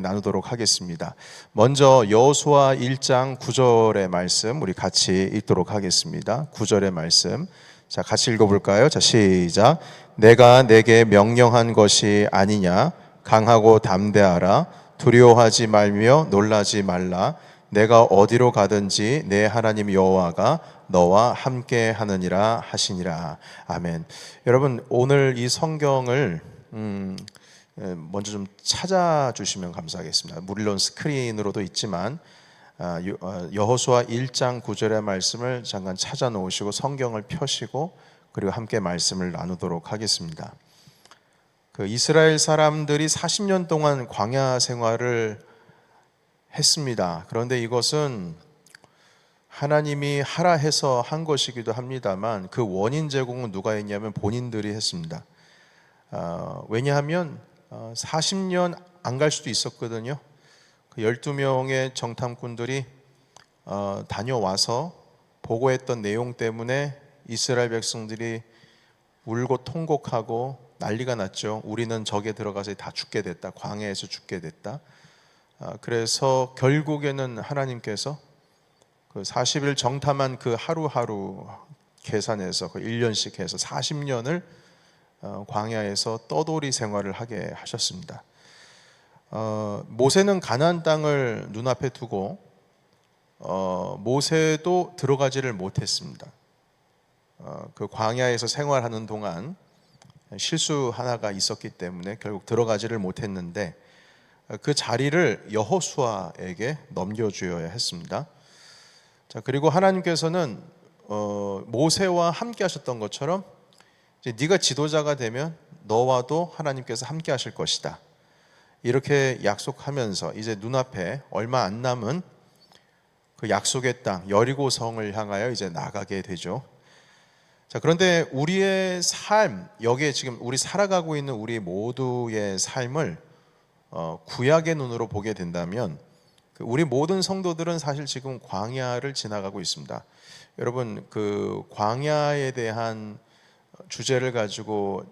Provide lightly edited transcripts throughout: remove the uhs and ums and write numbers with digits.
나누도록 하겠습니다. 먼저 여호수아 1장 9절의 말씀 우리 같이 읽도록 하겠습니다. 9절의 말씀, 자 같이 읽어볼까요? 자 시작. 내가 내게 명령한 것이 아니냐? 강하고 담대하라. 두려워하지 말며 놀라지 말라. 내가 어디로 가든지 내 하나님 여호와가 너와 함께 하느니라 하시니라. 아멘. 여러분, 오늘 이 성경을 먼저 좀 찾아주시면 감사하겠습니다. 물론 스크린으로도 있지만 여호수아 1장 9절의 말씀을 잠깐 찾아 놓으시고 성경을 펴시고 그리고 함께 말씀을 나누도록 하겠습니다. 그 이스라엘 사람들이 40년 동안 광야 생활을 했습니다. 그런데 이것은 하나님이 하라 해서 한 것이기도 합니다만 그 원인 제공은 누가 했냐면 본인들이 했습니다. 왜냐하면 40년 안 갈 수도 있었거든요. 그 12명의 정탐꾼들이 다녀와서 보고했던 내용 때문에 이스라엘 백성들이 울고 통곡하고 난리가 났죠. 우리는 적에 들어가서 다 죽게 됐다. 광야에서 죽게 됐다. 그래서 결국에는 하나님께서 그 40일 정탐한 그 하루하루 계산해서 그 1년씩 해서 40년을 광야에서 떠돌이 생활을 하게 하셨습니다. 모세는 가나안 땅을 눈앞에 두고 모세도 들어가지를 못했습니다. 그 광야에서 생활하는 동안 실수 하나가 있었기 때문에 결국 들어가지를 못했는데 그 자리를 여호수아에게 넘겨주어야 했습니다. 자, 그리고 하나님께서는 모세와 함께 하셨던 것처럼 이제 네가 지도자가 되면 너와도 하나님께서 함께 하실 것이다. 이렇게 약속하면서 이제 눈앞에 얼마 안 남은 그 약속의 땅 여리고성을 향하여 이제 나가게 되죠. 자, 그런데 우리의 삶, 여기에 지금 우리 살아가고 있는 우리 모두의 삶을 구약의 눈으로 보게 된다면 우리 모든 성도들은 사실 지금 광야를 지나가고 있습니다. 여러분, 그 광야에 대한 주제를 가지고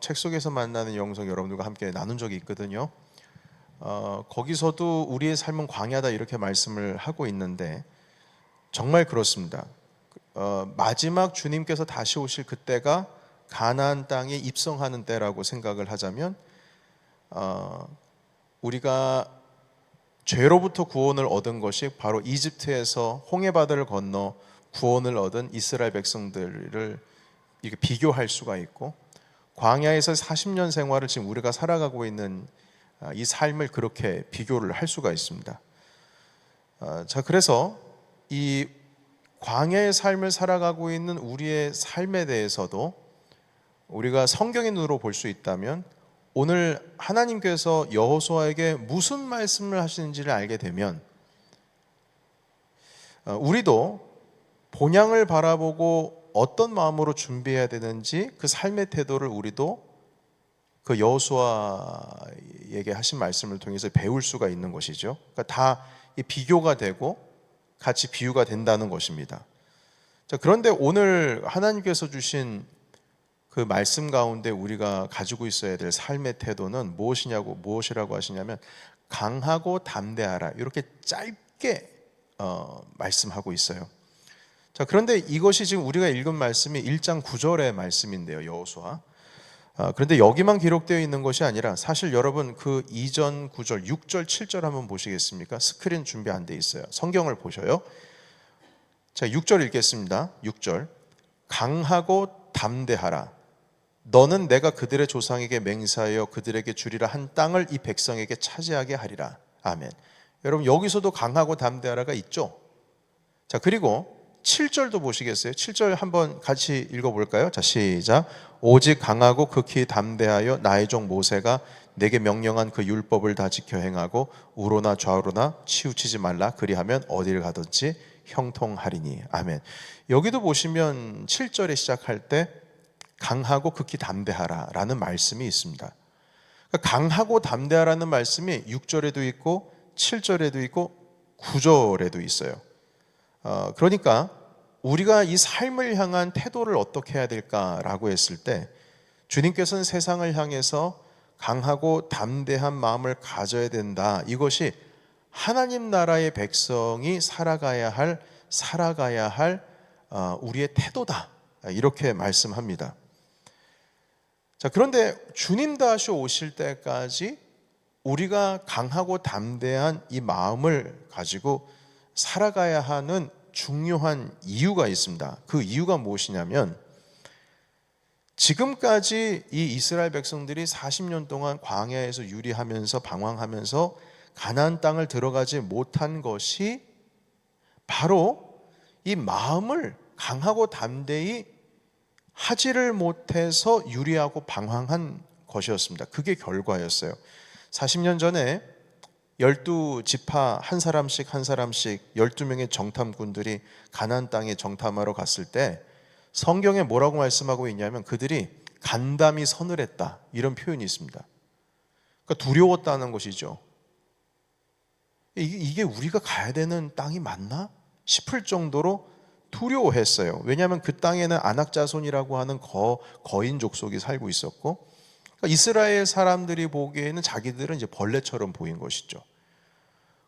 책 속에서 만나는 영성 여러분들과 함께 나눈 적이 있거든요. 거기서도 우리의 삶은 광야다 이렇게 말씀을 하고 있는데 정말 그렇습니다. 마지막 주님께서 다시 오실 그때가 가나안 땅에 입성하는 때라고 생각을 하자면 우리가 죄로부터 구원을 얻은 것이 바로 이집트에서 홍해바다를 건너 구원을 얻은 이스라엘 백성들을 이렇게 비교할 수가 있고 광야에서 40년 생활을 지금 우리가 살아가고 있는 이 삶을 그렇게 비교를 할 수가 있습니다. 자, 그래서 이 광야의 삶을 살아가고 있는 우리의 삶에 대해서도 우리가 성경의 눈으로 볼 수 있다면 오늘 하나님께서 여호수아에게 무슨 말씀을 하시는지를 알게 되면 우리도 본향을 바라보고 어떤 마음으로 준비해야 되는지 그 삶의 태도를 우리도 그 여호수아에게 하신 말씀을 통해서 배울 수가 있는 것이죠. 그러니까 다 비교가 되고 같이 비유가 된다는 것입니다. 자, 그런데 오늘 하나님께서 주신 그 말씀 가운데 우리가 가지고 있어야 될 삶의 태도는 무엇이라고 하시냐면 강하고 담대하라 이렇게 짧게 말씀하고 있어요. 자, 그런데 이것이 지금 우리가 읽은 말씀이 1장 9절의 말씀인데요, 여호수아. 그런데 여기만 기록되어 있는 것이 아니라 사실 여러분 그 이전 9절, 6절, 7절 한번 보시겠습니까? 스크린 준비 안 돼 있어요. 성경을 보셔요. 자, 6절 읽겠습니다. 6절. 강하고 담대하라. 너는 내가 그들의 조상에게 맹세하여 그들에게 주리라 한 땅을 이 백성에게 차지하게 하리라. 아멘. 여러분 여기서도 강하고 담대하라가 있죠. 자, 그리고 7절도 보시겠어요? 7절 한번 같이 읽어볼까요? 자, 시작. 오직 강하고 극히 담대하여 나의 종 모세가 내게 명령한 그 율법을 다 지켜 행하고 우로나 좌우로나 치우치지 말라. 그리하면 어디를 가든지 형통하리니. 아멘. 여기도 보시면 7절에 시작할 때 강하고 극히 담대하라 라는 말씀이 있습니다. 그러니까 강하고 담대하라는 말씀이 6절에도 있고 7절에도 있고 9절에도 있어요. 그러니까 우리가 이 삶을 향한 태도를 어떻게 해야 될까라고 했을 때 주님께서는 세상을 향해서 강하고 담대한 마음을 가져야 된다. 이것이 하나님 나라의 백성이 살아가야 할 우리의 태도다. 이렇게 말씀합니다. 자, 그런데 주님 다시 오실 때까지 우리가 강하고 담대한 이 마음을 가지고 살아가야 하는 중요한 이유가 있습니다. 그 이유가 무엇이냐면, 지금까지 이 이스라엘 백성들이 40년 동안 광야에서 유리하면서 방황하면서 가나안 땅을 들어가지 못한 것이 바로 이 마음을 강하고 담대히 하지를 못해서 유리하고 방황한 것이었습니다. 그게 결과였어요. 40년 전에 12지파 한 사람씩 12명의 정탐꾼들이 가나안 땅에 정탐하러 갔을 때 성경에 뭐라고 말씀하고 있냐면, 그들이 간담이 서늘했다, 이런 표현이 있습니다. 그러니까 두려웠다는 것이죠. 이게 우리가 가야 되는 땅이 맞나 싶을 정도로 두려워했어요. 왜냐하면 그 땅에는 아낙자손이라고 하는 거인 족속이 살고 있었고, 그러니까 이스라엘 사람들이 보기에는 자기들은 이제 벌레처럼 보인 것이죠.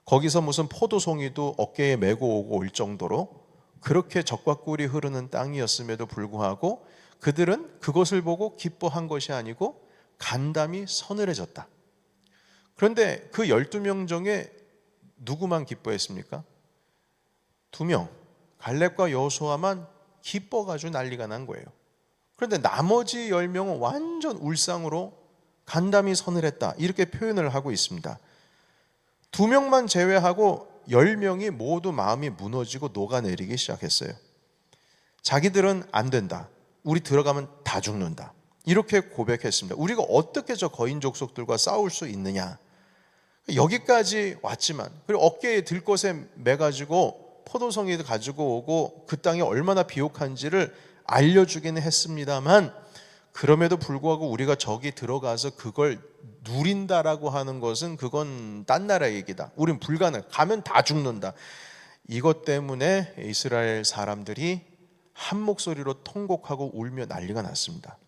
거기서 무슨 포도송이도 어깨에 메고 오고 올 정도로 그렇게 적과 꿀이 흐르는 땅이었음에도 불구하고 그들은 그것을 보고 기뻐한 것이 아니고 간담이 서늘해졌다. 그런데 그 12명 중에 누구만 기뻐했습니까? 2명, 갈렙과 여호수아만 기뻐가지고 난리가 난 거예요. 그런데 나머지 10명은 완전 울상으로 간담이 서늘했다, 이렇게 표현을 하고 있습니다. 2명만 제외하고 10명이 모두 마음이 무너지고 녹아내리기 시작했어요. 자기들은 안 된다, 우리 들어가면 다 죽는다, 이렇게 고백했습니다. 우리가 어떻게 저 거인 족속들과 싸울 수 있느냐, 여기까지 왔지만, 그리고 어깨에 들것에 매가지고 포도송이도 가지고 오고 그 땅이 얼마나 비옥한지를 알려주기는 했습니다만, 그럼에도 불구하고 우리가 저기 들어가서 그걸 누린다라고 하는 것은 그건 딴 나라 얘기다, 우린 불가능, 가면 다 죽는다. 이것 때문에 이스라엘 사람들이 한 목소리로 통곡하고 울며 난리가 났습니다.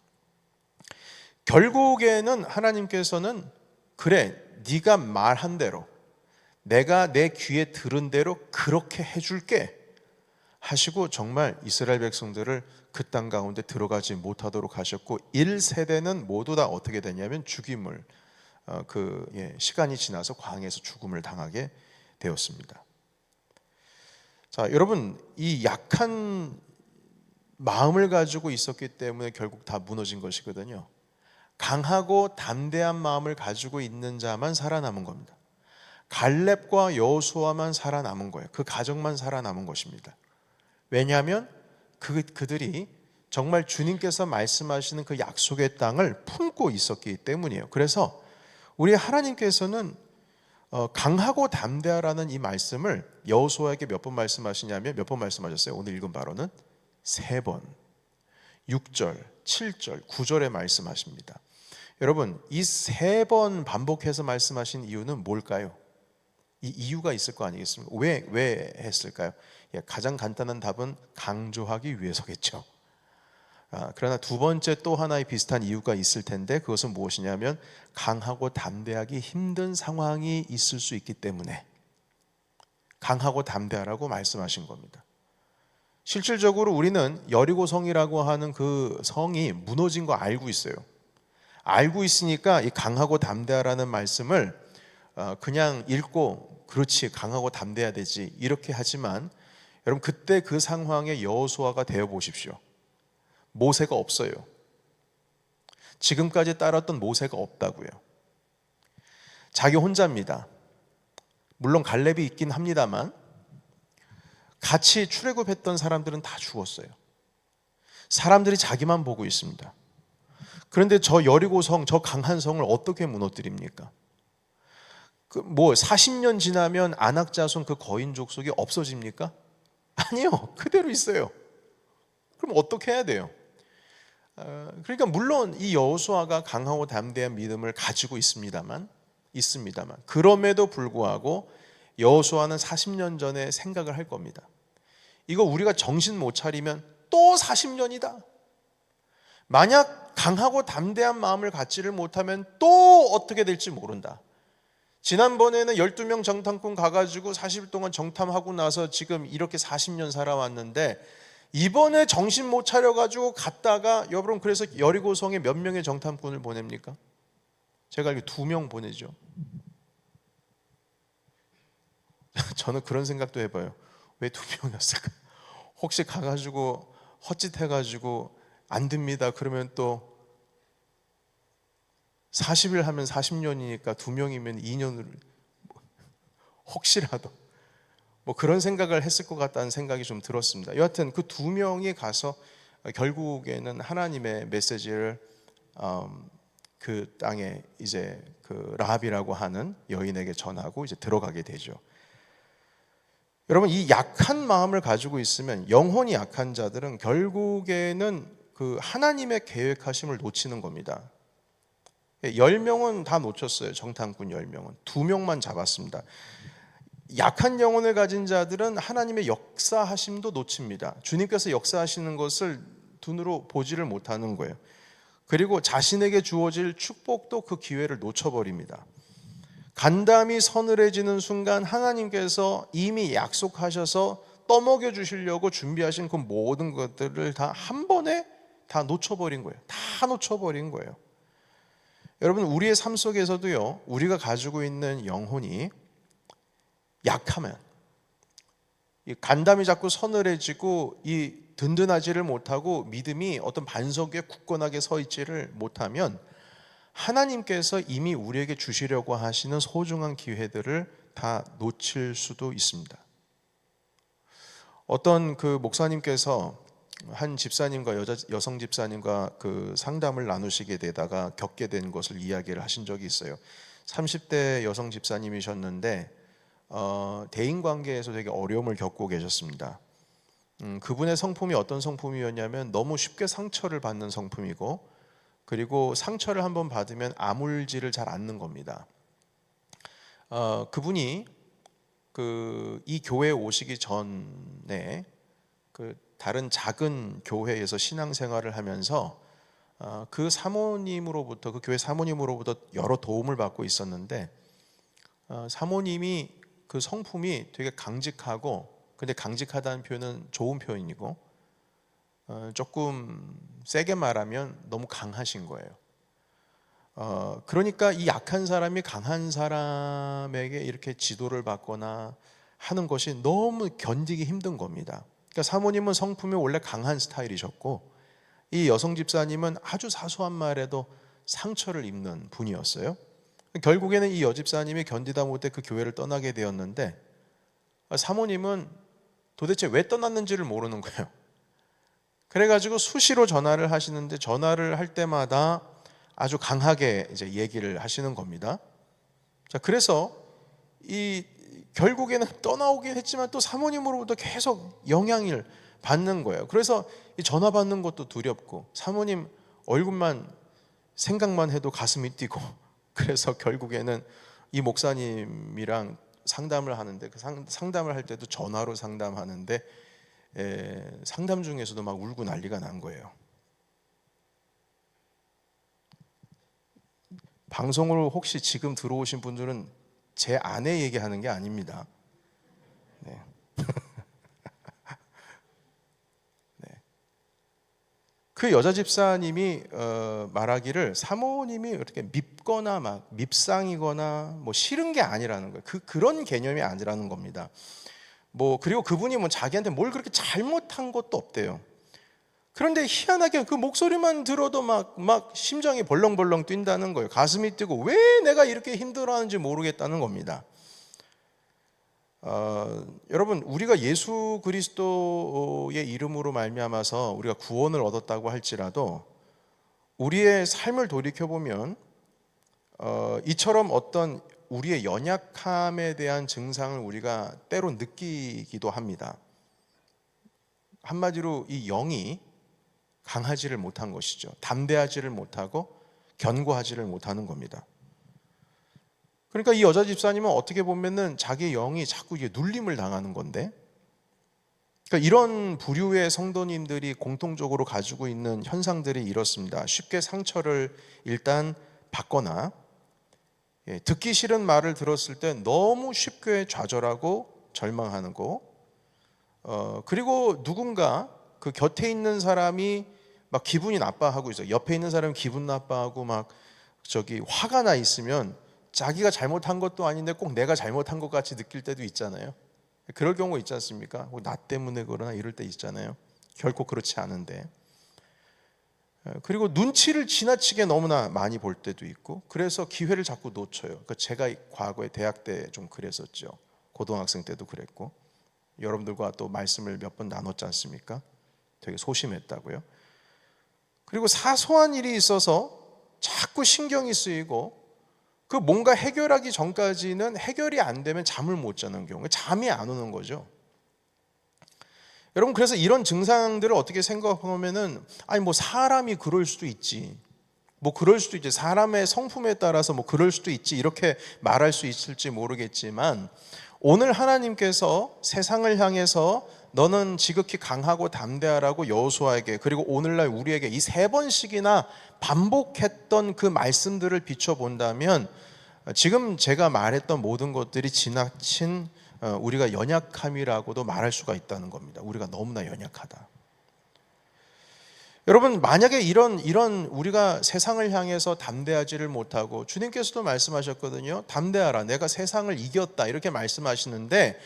결국에는 하나님께서는, 그래, 네가 말한 대로, 내가 내 귀에 들은 대로 그렇게 해줄게 하시고 정말 이스라엘 백성들을 그 땅 가운데 들어가지 못하도록 하셨고, 1세대는 모두 다 어떻게 되냐면 죽임을, 시간이 지나서 광야에서 죽음을 당하게 되었습니다. 자, 여러분, 이 약한 마음을 가지고 있었기 때문에 결국 다 무너진 것이거든요. 강하고 담대한 마음을 가지고 있는 자만 살아남은 겁니다. 갈렙과 여호수아만 살아남은 거예요. 그 가정만 살아남은 것입니다. 왜냐하면 그들이 정말 주님께서 말씀하시는 그 약속의 땅을 품고 있었기 때문이에요. 그래서 우리 하나님께서는 강하고 담대하라는 이 말씀을 여호수아에게 몇 번 말씀하시냐면, 몇 번 말씀하셨어요? 오늘 읽은 바로는 3번, 6절, 7절, 9절에 말씀하십니다. 여러분, 이 3번 반복해서 말씀하신 이유는 뭘까요? 이 이유가 있을 거 아니겠습니까? 왜 했을까요? 가장 간단한 답은 강조하기 위해서겠죠. 그러나 두 번째 또 하나의 비슷한 이유가 있을 텐데, 그것은 무엇이냐면 강하고 담대하기 힘든 상황이 있을 수 있기 때문에 강하고 담대하라고 말씀하신 겁니다. 실질적으로 우리는 여리고성이라고 하는 그 성이 무너진 거 알고 있어요. 알고 있으니까 이 강하고 담대하라는 말씀을 그냥 읽고, 그렇지, 강하고 담대해야 되지, 이렇게 하지만, 여러분, 그때 그 상황에 여호수아가 되어 보십시오. 모세가 없어요. 지금까지 따랐던 모세가 없다고요. 자기 혼자입니다. 물론 갈렙이 있긴 합니다만 같이 출애굽했던 사람들은 다 죽었어요. 사람들이 자기만 보고 있습니다. 그런데 저 여리고성, 저 강한 성을 어떻게 무너뜨립니까? 40년 지나면 아낙자손 그 거인 족속이 없어집니까? 아니요, 그대로 있어요. 그럼 어떻게 해야 돼요? 그러니까 물론 이 여호수아가 강하고 담대한 믿음을 가지고 있습니다만 그럼에도 불구하고 여호수아는 40년 전에 생각을 할 겁니다. 이거 우리가 정신 못 차리면 또 40년이다. 만약 강하고 담대한 마음을 갖지를 못하면 또 어떻게 될지 모른다. 지난번에는 12명 정탐꾼 가가지고 40일 동안 정탐하고 나서 지금 이렇게 40년 살아왔는데, 이번에 정신 못 차려가지고 갔다가, 여러분 그래서 여리고성에 몇 명의 정탐꾼을 보냅니까? 제가 알기로 2명 보내죠. 저는 그런 생각도 해봐요. 왜 2명이었을까? 혹시 가가지고 헛짓해가지고 안 됩니다 그러면 또 40일 하면 40년이니까 2명이면 2년을 혹시라도 뭐 그런 생각을 했을 것 같다는 생각이 좀 들었습니다. 여하튼 그 2명이 가서 결국에는 하나님의 메시지를 그 땅에 이제 그 라합이라고 하는 여인에게 전하고 이제 들어가게 되죠. 여러분, 이 약한 마음을 가지고 있으면, 영혼이 약한 자들은 결국에는 그 하나님의 계획하심을 놓치는 겁니다. 10명은 다 놓쳤어요. 정탐꾼 10명은 2명만 잡았습니다. 약한 영혼을 가진 자들은 하나님의 역사하심도 놓칩니다. 주님께서 역사하시는 것을 눈으로 보지를 못하는 거예요. 그리고 자신에게 주어질 축복도 그 기회를 놓쳐버립니다. 간담이 서늘해지는 순간 하나님께서 이미 약속하셔서 떠먹여 주시려고 준비하신 그 모든 것들을 다 한 번에 다 놓쳐버린 거예요. 다 놓쳐버린 거예요. 여러분, 우리의 삶 속에서도요, 우리가 가지고 있는 영혼이 약하면, 이 간담이 자꾸 서늘해지고 이 든든하지를 못하고 믿음이 어떤 반석 위에 굳건하게 서 있지를 못하면, 하나님께서 이미 우리에게 주시려고 하시는 소중한 기회들을 다 놓칠 수도 있습니다. 어떤 그 목사님께서 한 집사님과 여성 집사님과 그 상담을 나누시게 되다가 겪게 된 것을 이야기를 하신 적이 있어요. 30대 여성 집사님이셨는데 대인 관계에서 되게 어려움을 겪고 계셨습니다. 그분의 성품이 어떤 성품이었냐면, 너무 쉽게 상처를 받는 성품이고, 그리고 상처를 한번 받으면 아물지를 잘 않는 겁니다. 그분이 이 교회에 오시기 전에 그 다른 작은 교회에서 신앙생활을 하면서 그 사모님으로부터, 그 교회 사모님으로부터 여러 도움을 받고 있었는데, 사모님이 그 성품이 되게 강직하고, 근데 강직하다는 표현은 좋은 표현이고, 조금 세게 말하면 너무 강하신 거예요. 그러니까 이 약한 사람이 강한 사람에게 이렇게 지도를 받거나 하는 것이 너무 견디기 힘든 겁니다. 그러니까 사모님은 성품이 원래 강한 스타일이셨고, 이 여성 집사님은 아주 사소한 말에도 상처를 입는 분이었어요. 결국에는 이 여집사님이 견디다 못해 그 교회를 떠나게 되었는데, 사모님은 도대체 왜 떠났는지를 모르는 거예요. 그래가지고 수시로 전화를 하시는데, 전화를 할 때마다 아주 강하게 이제 얘기를 하시는 겁니다. 자, 그래서 결국에는 떠나오긴 했지만 또 사모님으로부터 계속 영향을 받는 거예요. 그래서 이 전화 받는 것도 두렵고, 사모님 얼굴만 생각만 해도 가슴이 뛰고, 그래서 결국에는 이 목사님이랑 상담을 하는데, 그 상담을 할 때도 전화로 상담하는데, 상담 중에서도 막 울고 난리가 난 거예요. 방송으로 혹시 지금 들어오신 분들은 제 아내 얘기하는 게 아닙니다. 네. 네. 그 여자 집사님이 말하기를, 사모님이 이렇게 밉거나 막 밉상이거나 뭐 싫은 게 아니라는 거예요. 그런 개념이 아니라는 겁니다. 그리고 그분이 자기한테 뭘 그렇게 잘못한 것도 없대요. 그런데 희한하게 그 목소리만 들어도 막 심장이 벌렁벌렁 뛴다는 거예요. 가슴이 뛰고, 왜 내가 이렇게 힘들어하는지 모르겠다는 겁니다. 여러분, 우리가 예수 그리스도의 이름으로 말미암아서 우리가 구원을 얻었다고 할지라도, 우리의 삶을 돌이켜보면 이처럼 어떤 우리의 연약함에 대한 증상을 우리가 때로 느끼기도 합니다. 한마디로 이 영이 강하지를 못한 것이죠. 담대하지를 못하고 견고하지를 못하는 겁니다. 그러니까 이 여자 집사님은 어떻게 보면은 자기 영이 자꾸 이게 눌림을 당하는 건데, 그러니까 이런 부류의 성도님들이 공통적으로 가지고 있는 현상들이 이렇습니다. 쉽게 상처를 일단 받거나, 듣기 싫은 말을 들었을 때 너무 쉽게 좌절하고 절망하는 거, 그리고 누군가 그 곁에 있는 사람이 막 기분이 나빠하고 있어요. 옆에 있는 사람이 기분 나빠하고 막 화가 나 있으면 자기가 잘못한 것도 아닌데 꼭 내가 잘못한 것 같이 느낄 때도 있잖아요. 그럴 경우 있지 않습니까? 나 때문에 그러나 이럴 때 있잖아요. 결코 그렇지 않은데. 그리고 눈치를 지나치게 너무나 많이 볼 때도 있고, 그래서 기회를 자꾸 놓쳐요. 그러니까 제가 과거에 대학 때 좀 그랬었죠. 고등학생 때도 그랬고, 여러분들과 또 말씀을 몇 번 나눴지 않습니까? 되게 소심했다고요. 그리고 사소한 일이 있어서 자꾸 신경이 쓰이고, 그 뭔가 해결하기 전까지는 해결이 안 되면 잠을 못 자는 경우, 잠이 안 오는 거죠. 여러분, 그래서 이런 증상들을 어떻게 생각하면은, 아니 뭐 사람이 그럴 수도 있지, 뭐 그럴 수도 있지, 사람의 성품에 따라서 뭐 그럴 수도 있지, 이렇게 말할 수 있을지 모르겠지만, 오늘 하나님께서 세상을 향해서 너는 지극히 강하고 담대하라고 여호수아에게, 그리고 오늘날 우리에게 이 3번씩이나 반복했던 그 말씀들을 비춰본다면, 지금 제가 말했던 모든 것들이 지나친 우리가 연약함이라고도 말할 수가 있다는 겁니다. 우리가 너무나 연약하다. 여러분, 만약에 이런 우리가 세상을 향해서 담대하지를 못하고, 주님께서도 말씀하셨거든요. 담대하라, 내가 세상을 이겼다, 이렇게 말씀하시는데,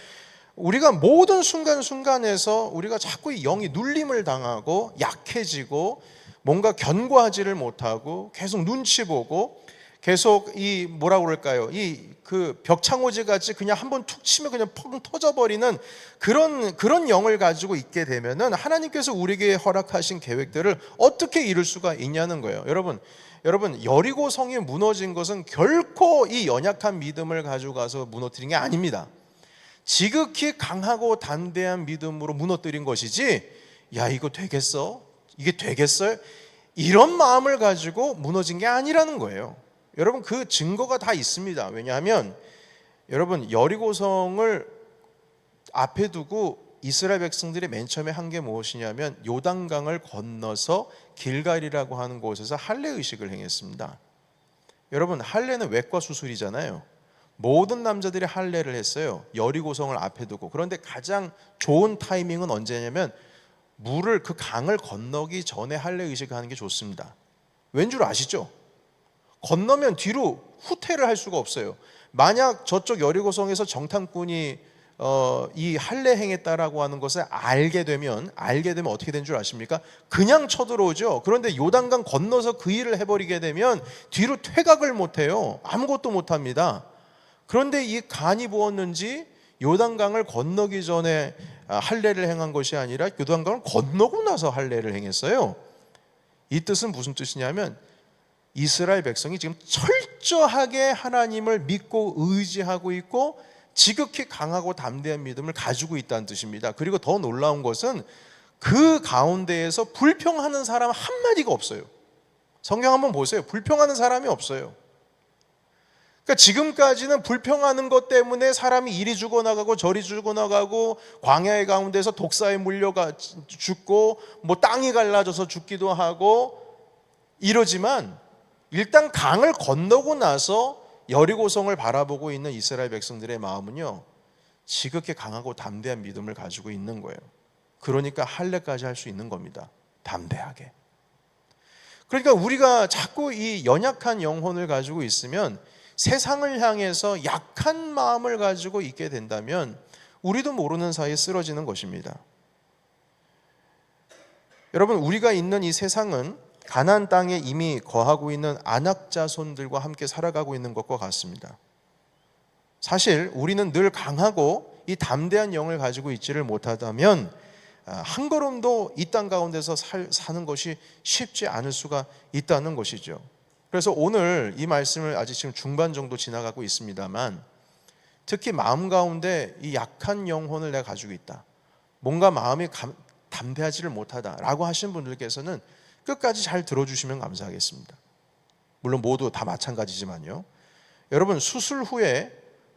우리가 모든 순간순간에서 우리가 자꾸 이 영이 눌림을 당하고 약해지고 뭔가 견고하지를 못하고 계속 눈치 보고 계속 이 뭐라 그럴까요? 이 그 벽창호지 같이 그냥 한번 툭 치면 그냥 펑 터져버리는 그런 영을 가지고 있게 되면은 하나님께서 우리에게 허락하신 계획들을 어떻게 이룰 수가 있냐는 거예요. 여러분, 여리고 성이 무너진 것은 결코 이 연약한 믿음을 가지고 가서 무너뜨린 게 아닙니다. 지극히 강하고 담대한 믿음으로 무너뜨린 것이지, 야 이거 되겠어? 이게 되겠어요? 이런 마음을 가지고 무너진 게 아니라는 거예요. 여러분, 그 증거가 다 있습니다. 왜냐하면 여러분, 여리고성을 앞에 두고 이스라엘 백성들이 맨 처음에 한 게 무엇이냐면 요단강을 건너서 길갈이라고 하는 곳에서 할례 의식을 행했습니다. 여러분, 할례는 외과 수술이잖아요. 모든 남자들이 할례를 했어요. 여리고성을 앞에 두고. 그런데 가장 좋은 타이밍은 언제냐면 물을, 그 강을 건너기 전에 할례 의식을 하는 게 좋습니다. 왠 줄 아시죠? 건너면 뒤로 후퇴를 할 수가 없어요. 만약 저쪽 여리고성에서 정탐꾼이 이 할례 행했다라고 하는 것을 알게 되면 어떻게 된 줄 아십니까? 그냥 쳐들어오죠. 그런데 요단강 건너서 그 일을 해버리게 되면 뒤로 퇴각을 못해요. 아무것도 못합니다. 그런데 이 간이 부었는지 요단강을 건너기 전에 할례를 행한 것이 아니라 요단강을 건너고 나서 할례를 행했어요. 이 뜻은 무슨 뜻이냐면 이스라엘 백성이 지금 철저하게 하나님을 믿고 의지하고 있고 지극히 강하고 담대한 믿음을 가지고 있다는 뜻입니다. 그리고 더 놀라운 것은 그 가운데에서 불평하는 사람 한마디가 없어요. 성경 한번 보세요. 불평하는 사람이 없어요. 그러니까 지금까지는 불평하는 것 때문에 사람이 이리 죽어나가고 저리 죽어나가고 광야의 가운데서 독사에 물려가 죽고 뭐 땅이 갈라져서 죽기도 하고 이러지만, 일단 강을 건너고 나서 여리고성을 바라보고 있는 이스라엘 백성들의 마음은요, 지극히 강하고 담대한 믿음을 가지고 있는 거예요. 그러니까 할례까지 할 수 있는 겁니다. 담대하게. 그러니까 우리가 자꾸 이 연약한 영혼을 가지고 있으면, 세상을 향해서 약한 마음을 가지고 있게 된다면 우리도 모르는 사이에 쓰러지는 것입니다. 여러분, 우리가 있는 이 세상은 가나안 땅에 이미 거하고 있는 아낙 자손들과 함께 살아가고 있는 것과 같습니다. 사실 우리는 늘 강하고 이 담대한 영을 가지고 있지를 못하다면 한 걸음도 이 땅 가운데서 사는 것이 쉽지 않을 수가 있다는 것이죠. 그래서 오늘 이 말씀을 아직 지금 중반 정도 지나가고 있습니다만, 특히 마음 가운데 이 약한 영혼을 내가 가지고 있다, 뭔가 마음이 담대하지를 못하다라고 하신 분들께서는 끝까지 잘 들어주시면 감사하겠습니다. 물론 모두 다 마찬가지지만요. 여러분, 수술 후에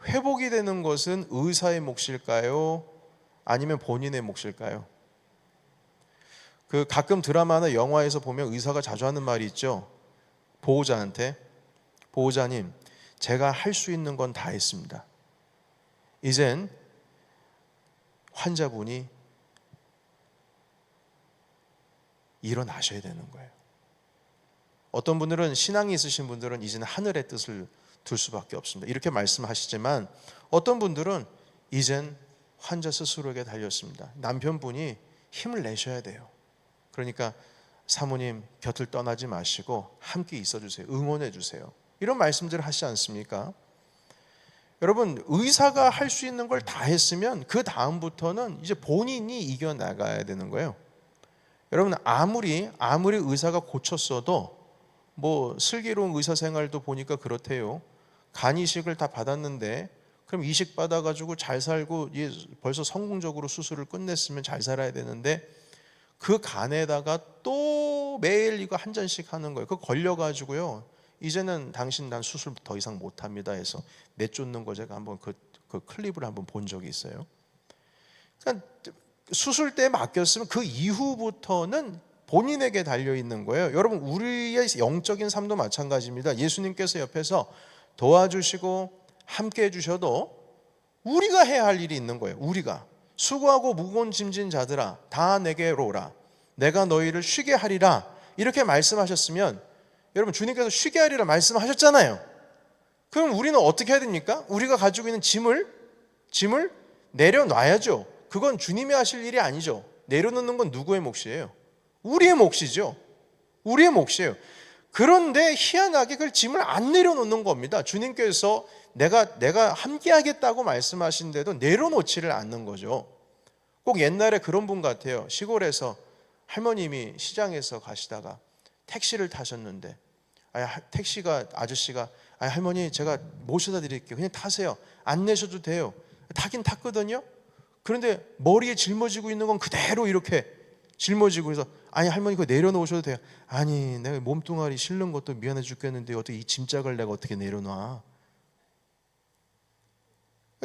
회복이 되는 것은 의사의 몫일까요? 아니면 본인의 몫일까요? 그 가끔 드라마나 영화에서 보면 의사가 자주 하는 말이 있죠. 보호자한테, 보호자님, 제가 할 수 있는 건 다 했습니다. 이젠 환자분이 일어나셔야 되는 거예요. 어떤 분들은, 신앙이 있으신 분들은 이제는 하늘의 뜻을 둘 수밖에 없습니다. 이렇게 말씀하시지만 어떤 분들은 이젠 환자 스스로에게 달렸습니다. 남편분이 힘을 내셔야 돼요. 그러니까 사모님 곁을 떠나지 마시고 함께 있어주세요. 응원해주세요. 이런 말씀들을 하시지 않습니까? 여러분, 의사가 할 수 있는 걸 다 했으면 그 다음부터는 이제 본인이 이겨나가야 되는 거예요. 여러분, 아무리 의사가 고쳤어도 뭐 슬기로운 의사 생활도 보니까 그렇대요. 간 이식을 다 받았는데 그럼 이식 받아가지고 잘 살고 벌써 성공적으로 수술을 끝냈으면 잘 살아야 되는데 그 간에다가 또 매일 이거 한 잔씩 하는 거예요. 그거 걸려가지고요. 이제는 당신 난 수술 더 이상 못합니다 해서 내쫓는 거 제가 한번 그 클립을 한번 본 적이 있어요. 그러니까 수술 때 맡겼으면 그 이후부터는 본인에게 달려있는 거예요. 여러분, 우리의 영적인 삶도 마찬가지입니다. 예수님께서 옆에서 도와주시고 함께 해주셔도 우리가 해야 할 일이 있는 거예요. 우리가 수고하고 무거운 짐진 자들아 다 내게로 오라 내가 너희를 쉬게 하리라 이렇게 말씀하셨으면, 여러분, 주님께서 쉬게 하리라 말씀하셨잖아요. 그럼 우리는 어떻게 해야 됩니까? 우리가 가지고 있는 짐을 내려놔야죠. 그건 주님이 하실 일이 아니죠. 내려놓는 건 누구의 몫이에요? 우리의 몫이죠. 우리의 몫이에요. 그런데 희한하게 그 짐을 안 내려놓는 겁니다. 주님께서 내가 함께 하겠다고 말씀하신데도 내려놓지를 않는 거죠. 꼭 옛날에 그런 분 같아요. 시골에서 할머님이 시장에서 가시다가 택시를 타셨는데 택시가 아저씨가 할머니 제가 모셔다 드릴게요. 그냥 타세요. 안 내셔도 돼요. 타긴 탔거든요. 그런데 머리에 짊어지고 있는 건 그대로 이렇게 짊어지고 해서 아니 할머니 그거 내려놓으셔도 돼요. 아니 내가 몸뚱아리 실는 것도 미안해 죽겠는데 어떻게 이 짐짝을 내가 어떻게 내려놔.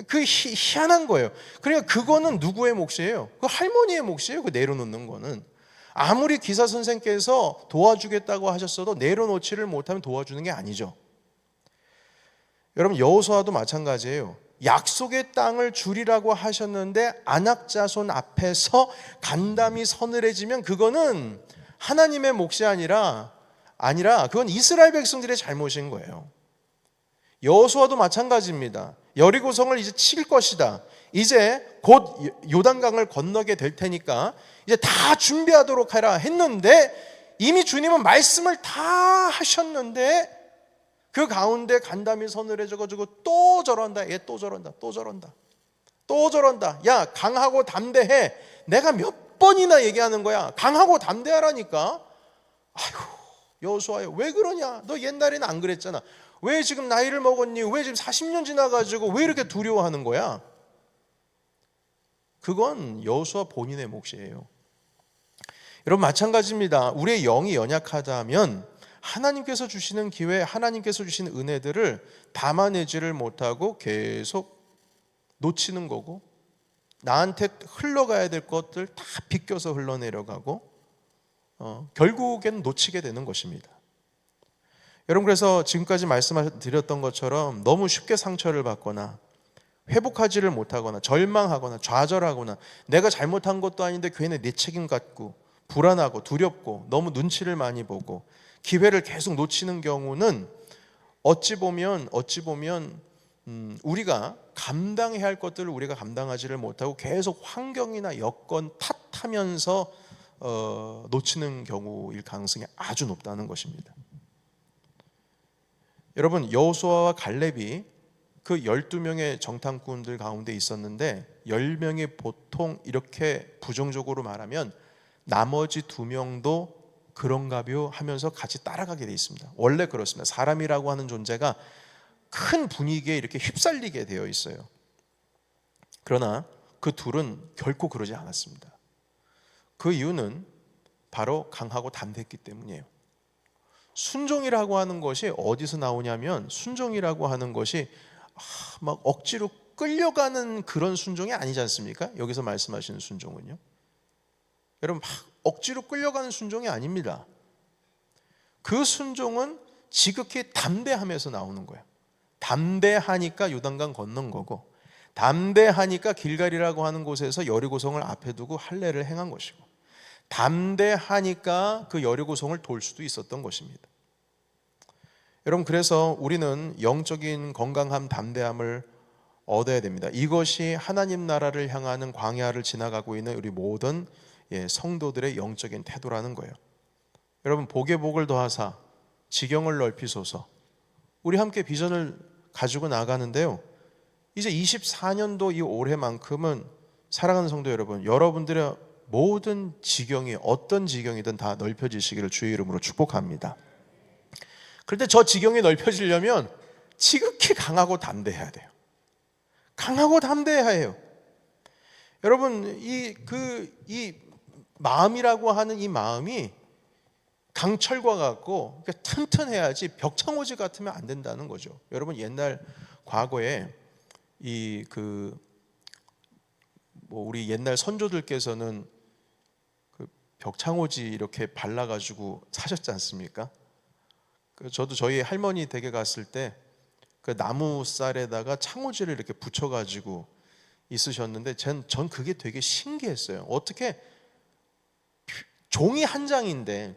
그 희한한 거예요. 그러니까 그거는 누구의 몫이에요? 그 할머니의 몫이에요. 그 내려놓는 거는. 아무리 기사 선생께서 도와주겠다고 하셨어도 내려놓지를 못하면 도와주는 게 아니죠. 여러분, 여호수아도 마찬가지예요. 약속의 땅을 주리라고 하셨는데 안악자손 앞에서 간담이 서늘해지면 그거는 하나님의 몫이 아니라 그건 이스라엘 백성들의 잘못인 거예요. 여호수아도 마찬가지입니다. 여리고성을 이제 칠 것이다. 이제 곧 요단강을 건너게 될 테니까 이제 다 준비하도록 하라 했는데 이미 주님은 말씀을 다 하셨는데 그 가운데 간담이 서늘해져가지고 또 저런다. 얘 또 저런다. 야, 강하고 담대해. 내가 몇 번이나 얘기하는 거야. 강하고 담대하라니까. 아이고, 여호수아야 왜 그러냐? 너 옛날에는 안 그랬잖아. 왜 지금 나이를 먹었니? 왜 지금 40년 지나가지고 왜 이렇게 두려워하는 거야? 그건 여호수아 본인의 몫이에요. 여러분, 마찬가지입니다. 우리의 영이 연약하다면 하나님께서 주시는 기회, 하나님께서 주시는 은혜들을 담아내지를 못하고 계속 놓치는 거고, 나한테 흘러가야 될 것들 다 비껴서 흘러내려가고 결국에는 놓치게 되는 것입니다. 여러분, 그래서 지금까지 말씀드렸던 것처럼 너무 쉽게 상처를 받거나 회복하지를 못하거나 절망하거나 좌절하거나 내가 잘못한 것도 아닌데 괜히 내 책임 같고 불안하고 두렵고 너무 눈치를 많이 보고 기회를 계속 놓치는 경우는 어찌 보면 우리가 감당해야 할 것들을 우리가 감당하지를 못하고 계속 환경이나 여건 탓하면서 놓치는 경우일 가능성이 아주 높다는 것입니다. 여러분, 여호수아와 갈렙이 그 12명의 정탐꾼들 가운데 있었는데 10명이 보통 이렇게 부정적으로 말하면 나머지 2명도 그런가벼 하면서 같이 따라가게 돼 있습니다. 원래 그렇습니다. 사람이라고 하는 존재가 큰 분위기에 이렇게 휩쓸리게 되어 있어요. 그러나 그 둘은 결코 그러지 않았습니다. 그 이유는 바로 강하고 담대했기 때문이에요. 순종이라고 하는 것이 어디서 나오냐면 순종이라고 하는 것이 막 억지로 끌려가는 그런 순종이 아니지 않습니까? 여기서 말씀하시는 순종은요. 여러분, 막 억지로 끌려가는 순종이 아닙니다. 그 순종은 지극히 담대함에서 나오는 거예요. 담대하니까 요단강 건넌 거고, 담대하니까 길갈이라고 하는 곳에서 여리고성을 앞에 두고 할례를 행한 것이고, 담대하니까 그 여리고성을 돌 수도 있었던 것입니다. 여러분, 그래서 우리는 영적인 건강함, 담대함을 얻어야 됩니다. 이것이 하나님 나라를 향하는 광야를 지나가고 있는 우리 모든 성도들의 영적인 태도라는 거예요. 여러분, 복에 복을 더하사 지경을 넓히소서. 우리 함께 비전을 가지고 나가는데요, 이제 24년도 이 올해만큼은 사랑하는 성도 여러분, 여러분들의 모든 지경이 어떤 지경이든 다 넓혀지시기를 주의 이름으로 축복합니다. 그런데 저 지경이 넓혀지려면 지극히 강하고 담대해야 돼요. 강하고 담대해야 해요. 여러분, 이 마음이라고 하는 이 마음이 강철과 같고 튼튼해야지 벽창호지 같으면 안 된다는 거죠. 여러분, 옛날 과거에 우리 옛날 선조들께서는 그 벽창호지 이렇게 발라가지고 사셨지 않습니까? 저도 저희 할머니 댁에 갔을 때 그 나무 쌀에다가 창호지를 이렇게 붙여가지고 있으셨는데 전 그게 되게 신기했어요. 어떻게 종이 한 장인데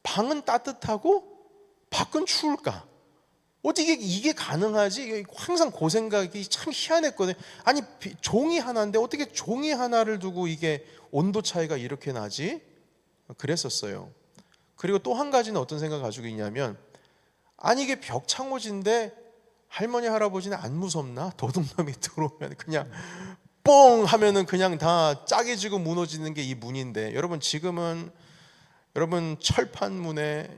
방은 따뜻하고 밖은 추울까? 어떻게 이게 가능하지? 항상 그 생각이 참 희한했거든요. 아니, 종이 하나인데 어떻게 종이 하나를 두고 이게 온도 차이가 이렇게 나지? 그랬었어요. 그리고 또 한 가지는 어떤 생각을 가지고 있냐면, 아니 이게 벽창호지인데 할머니 할아버지는 안 무섭나? 도둑놈이 들어오면 그냥 뽕 하면은 그냥 다 짜게지고 무너지는 게 이 문인데, 여러분 지금은 여러분 철판 문에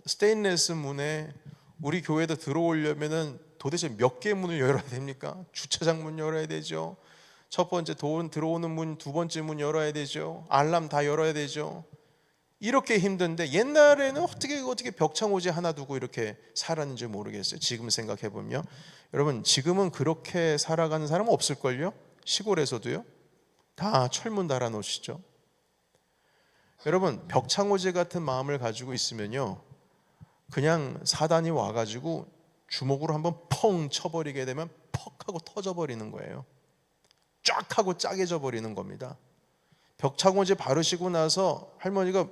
스테인레스 문에 우리 교회도 들어오려면은 도대체 몇 개의 문을 열어야 됩니까? 주차장 문 열어야 되죠. 첫 번째 들어오는 문, 두 번째 문 열어야 되죠. 알람 다 열어야 되죠. 이렇게 힘든데 옛날에는 어떻게 벽창호지 하나 두고 이렇게 살았는지 모르겠어요. 지금 생각해 보면 여러분, 지금은 그렇게 살아가는 사람은 없을걸요? 시골에서도요. 다 철문 달아 놓으시죠. 여러분, 벽창호지 같은 마음을 가지고 있으면요, 그냥 사단이 와가지고 주먹으로 한번 펑 쳐버리게 되면 퍽 하고 터져버리는 거예요. 쫙 하고 짜게져 버리는 겁니다. 벽창호지 바르시고 나서 할머니가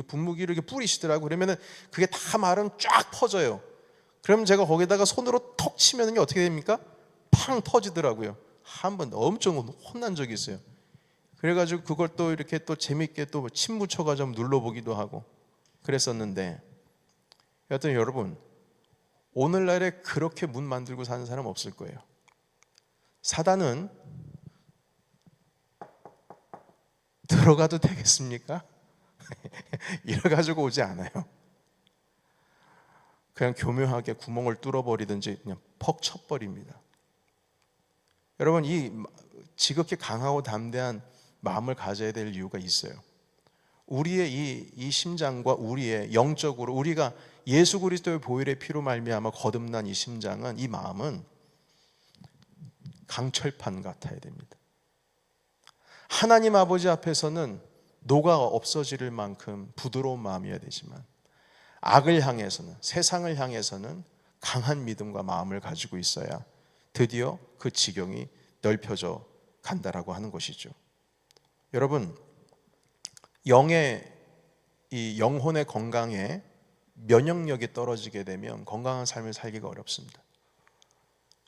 분무기를 이렇게 뿌리시더라고요. 그러면은 그게 다 마르면 쫙 퍼져요. 그럼 제가 거기다가 손으로 턱 치면은 어떻게 됩니까? 팡 터지더라고요. 한 번 엄청 혼난 적이 있어요. 그래가지고 그걸 또 이렇게 또 재밌게 또 침 묻혀가지고 눌러보기도 하고 그랬었는데, 여하튼 여러분, 오늘날에 그렇게 문 만들고 사는 사람 없을 거예요. 사단은 들어가도 되겠습니까? 이래가지고 오지 않아요. 그냥 교묘하게 구멍을 뚫어버리든지 그냥 퍽 쳐버립니다. 여러분, 이 지극히 강하고 담대한 마음을 가져야 될 이유가 있어요. 우리의 이 심장과 우리의 영적으로 우리가 예수 그리스도의 보혈의 피로 말미암아 거듭난 이 심장은, 이 마음은 강철판 같아야 됩니다. 하나님 아버지 앞에서는 노가 없어질 만큼 부드러운 마음이어야 되지만, 악을 향해서는, 세상을 향해서는 강한 믿음과 마음을 가지고 있어야 드디어 그 지경이 넓혀져 간다라고 하는 것이죠. 여러분, 이 영혼의 건강에 면역력이 떨어지게 되면 건강한 삶을 살기가 어렵습니다.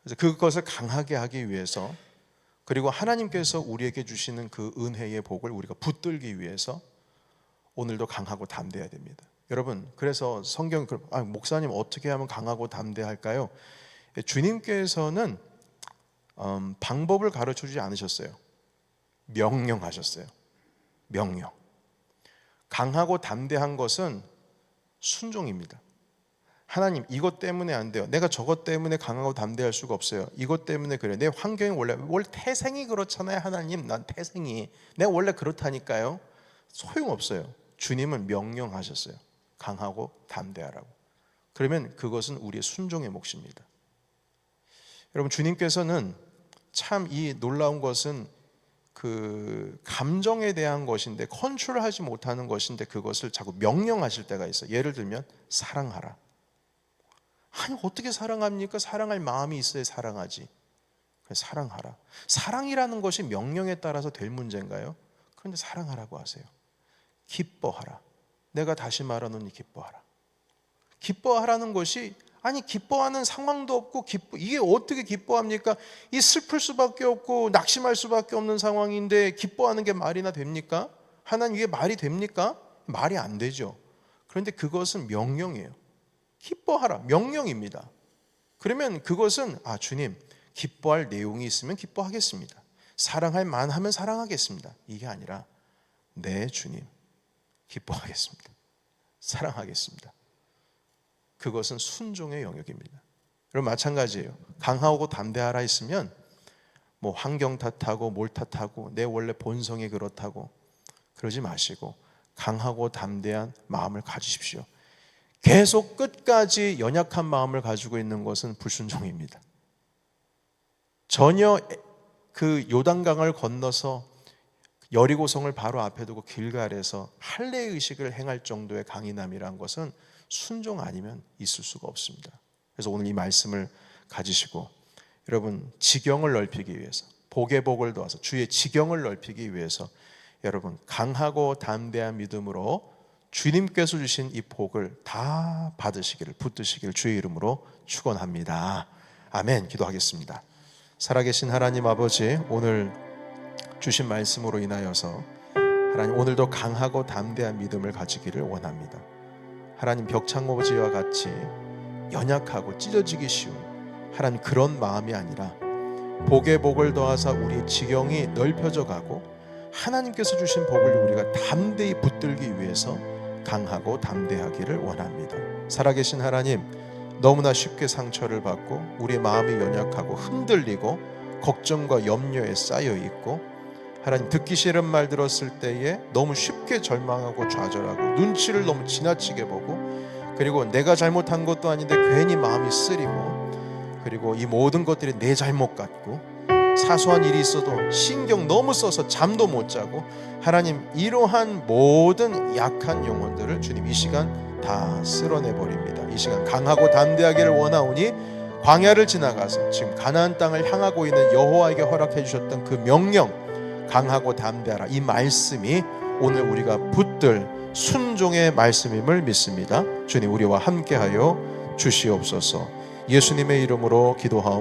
그래서 그것을 강하게 하기 위해서, 그리고 하나님께서 우리에게 주시는 그 은혜의 복을 우리가 붙들기 위해서 오늘도 강하고 담대해야 됩니다. 여러분, 그래서 성경, 목사님 어떻게 하면 강하고 담대할까요? 주님께서는 방법을 가르쳐 주지 않으셨어요. 명령하셨어요. 명령. 강하고 담대한 것은 순종입니다. 하나님, 이것 때문에 안 돼요. 내가 저것 때문에 강하고 담대할 수가 없어요. 이것 때문에 그래. 내 환경이 원래 태생이 그렇잖아요. 하나님, 난 태생이 내가 원래 그렇다니까요. 소용없어요. 주님은 명령하셨어요. 강하고 담대하라고. 그러면 그것은 우리의 순종의 몫입니다. 여러분, 주님께서는 참 이 놀라운 것은 그 감정에 대한 것인데, 컨트롤하지 못하는 것인데 그것을 자꾸 명령하실 때가 있어요. 예를 들면 사랑하라. 아니, 어떻게 사랑합니까? 사랑할 마음이 있어야 사랑하지. 사랑하라. 사랑이라는 것이 명령에 따라서 될 문제인가요? 그런데 사랑하라고 하세요. 기뻐하라. 내가 다시 말하노니 기뻐하라. 기뻐하라는 것이, 아니 기뻐하는 상황도 없고 이게 어떻게 기뻐합니까? 이 슬플 수밖에 없고 낙심할 수밖에 없는 상황인데 기뻐하는 게 말이나 됩니까? 하나님, 이게 말이 됩니까? 말이 안 되죠. 그런데 그것은 명령이에요. 기뻐하라, 명령입니다. 그러면 그것은 주님, 기뻐할 내용이 있으면 기뻐하겠습니다. 사랑할 만하면 사랑하겠습니다. 이게 아니라 네 주님, 기뻐하겠습니다. 사랑하겠습니다. 그것은 순종의 영역입니다. 여러분, 마찬가지예요. 강하고 담대하라 했으면 뭐 환경 탓하고 뭘 탓하고 내 원래 본성이 그렇다고 그러지 마시고 강하고 담대한 마음을 가지십시오. 계속 끝까지 연약한 마음을 가지고 있는 것은 불순종입니다. 전혀 그 요단강을 건너서 여리고성을 바로 앞에 두고 길갈에서 할례의식을 행할 정도의 강인함이란 것은 순종 아니면 있을 수가 없습니다. 그래서 오늘 이 말씀을 가지시고 여러분, 지경을 넓히기 위해서, 복의 복을 더해서 주의 지경을 넓히기 위해서 여러분, 강하고 담대한 믿음으로 주님께서 주신 이 복을 다 받으시기를, 붙드시기를 주의 이름으로 축원합니다. 아멘. 기도하겠습니다. 살아계신 하나님 아버지, 오늘 주신 말씀으로 인하여서 하나님, 오늘도 강하고 담대한 믿음을 가지기를 원합니다. 하나님, 벽창호지와 같이 연약하고 찢어지기 쉬운 하나님, 그런 마음이 아니라 복에 복을 더하사 우리의 지경이 넓혀져 가고 하나님께서 주신 복을 우리가 담대히 붙들기 위해서 강하고 담대하기를 원합니다. 살아계신 하나님, 너무나 쉽게 상처를 받고 우리의 마음이 연약하고 흔들리고 걱정과 염려에 쌓여 있고, 하나님, 듣기 싫은 말 들었을 때에 너무 쉽게 절망하고 좌절하고 눈치를 너무 지나치게 보고, 그리고 내가 잘못한 것도 아닌데 괜히 마음이 쓰리고, 그리고 이 모든 것들이 내 잘못 같고, 사소한 일이 있어도 신경 너무 써서 잠도 못 자고, 하나님, 이러한 모든 약한 영혼들을 주님 이 시간 다 쓸어내버립니다. 이 시간 강하고 담대하기를 원하오니 광야를 지나가서 지금 가나안 땅을 향하고 있는 여호와에게 허락해 주셨던 그 명령, 강하고 담대하라, 이 말씀이 오늘 우리가 붙들 순종의 말씀임을 믿습니다. 주님, 우리와 함께하여 주시옵소서. 예수님의 이름으로 기도하옵나이다.